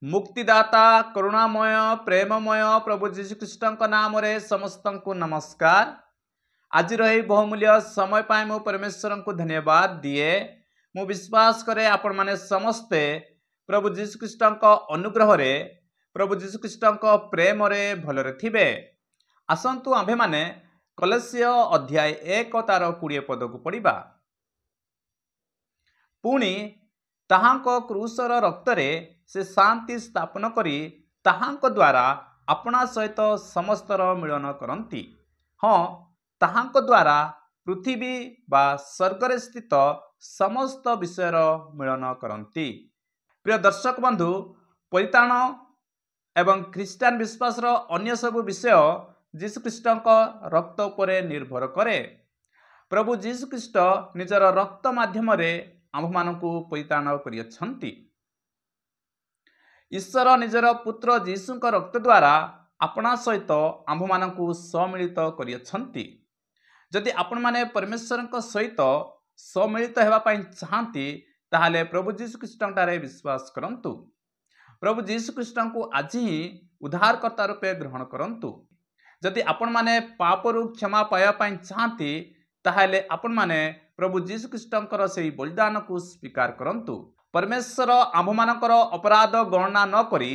मुक्तिदाता करुणामय प्रेममय प्रभु जीशुख्रीष्ट नाम रे समस्त को नमस्कार। आज रही बहुमूल्य समय पाए मु परमेश्वर को धन्यवाद दिए। मु विश्वास करे आपण माने समस्ते प्रभु जीशुख्रीष्ट अनुग्रह रे प्रभु जीशुख्रीष्ट प्रेम रे भलरे थिबे। आसंतु आम्भे माने कलस्य अध्याय 1 तार 20 पद को पढ़िबा। पुणी ताहांक क्रूसर रक्तरे से शांति स्थापन करी ताहांक द्वारा अपना सहित समस्तर मिलन करती। हाँ, ताहांक द्वारा पृथ्वी बा स्वर्गरे स्थित समस्त विषयर मिलन करती। प्रिय दर्शक बंधु, परिताण एवं ख्रीष्टान विश्वास अन्य सब विषय जीशुख्रीष्ट रक्त उपरे निर्भर करे। प्रभु जीशुख्रीष्ट निजर रक्त माध्यम आम्भमानंकु परिताण करियछंती। ईश्वर निजर पुत्र जीशुଙ୍କ रक्त द्वारा अपना सहित आम्भमानंकु सम्मिलित करियछंती। जदि आपण माने परमेश्वरଙ୍କ सहित सम्मिलित हेबा पई चाहंती ताहाले प्रभु जीशुख्रीष्टंटारे विश्वास करंतु। प्रभु जीशुख्रीष्टंकु आज ही उद्धारकर्ता रूपे ग्रहण करंतु। जदि आपण माने पापरु क्षमा पाया पई चाहंती ताहाले आपण माने प्रभु जीशुख्रीष्टंकर सेही बलिदान को स्वीकार करंतु। परमेश्वर आम्भमानकर अपराध गणना न करी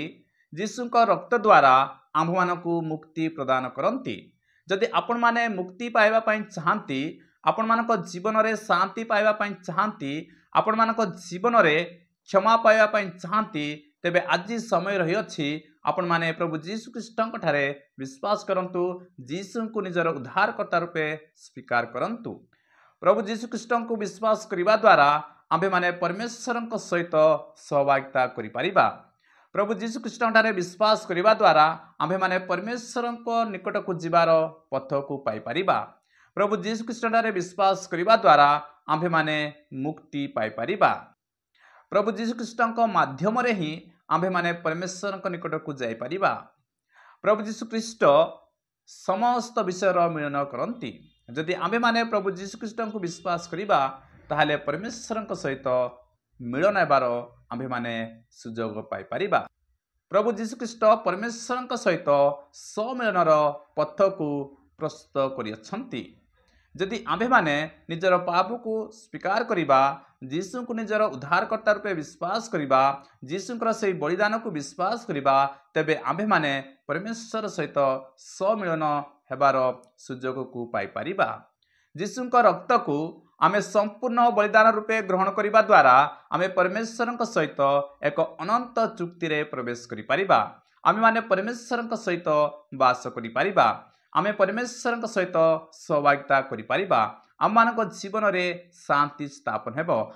जीशुଙ୍କ रक्त द्वारा आम्भमानकु मुक्ति प्रदान करंती। जदि आपण माने मुक्ति पाइबा पई चाहंती, आपण मानक जीवन रे शांति पाइबा पई चाहंती, आपण मानक जीवन रे क्षमा पाइबा पई चाहंती, तेबे आज समय रही अछि आपण माने प्रभु जीशुख्रीष्टंक ठारे विश्वास करंतु। जीशुଙ୍କୁ निजर उद्धारकर्ता रूपे स्वीकार करंतु। प्रभु जीशुख्रीष्टंको विश्वास करिबा द्वारा आम्भे माने परमेश्वरଙ୍କ सहित सहभागिता करि परिबा। प्रभु जीशुख्रीष्ट ठारे विश्वास करिबा द्वारा आम्भे माने परमेश्वरଙ୍କ निकट को जिबार पथ को पाई परिबा। प्रभु जीशुख्रीष्ट ठारे विश्वास करिबा द्वारा आम्भे माने मुक्ति पाई परिबा। प्रभु जीशुख्रीष्टଙ୍କ माध्यम रे ही आम्भे माने परमेश्वरଙ୍କ निकट को जाई परिबा। प्रभु जीशुख्रीष्ट समस्त विषय मिलन करंती। जदि आम्भे माने प्रभु जीशुख्रीष्ट को विश्वास करिबा ताहाले परमेश्वरଙ୍କ सहित मिलन हेबार आम्भे माने सुजोग पाई परिबा। प्रभु जीशुख्रीष्ट परमेश्वरଙ୍କ सहित सम्मिलनर पथ को प्रस्तुत करियछंती। जदि आम्भे माने निजर पाप को स्वीकार करिबा, जीशु को निजर उद्धारकर्ता रूपे विश्वास करिबा, जीशुଙ୍କର सेही बलिदान को विश्वास करिबा, तेबे आम्भे माने परमेश्वर सहित सम्मिलन हेबार सुजोग को पाई परिबा। जीशुଙ୍କ रक्त को आमे संपूर्ण बलिदान रूपे ग्रहण करिबा द्वारा आमे परमेश्वरଙ୍କ सहित एक अनंत चुक्ति रे प्रवेश करि परिबा। आमे माने परमेश्वरଙ୍କ सहित वास करि परिबा। आमे परमेश्वरଙ୍କ सहित सहभागिता करि परिबा। आम मानक जीवन रे शांति स्थापन हेबो।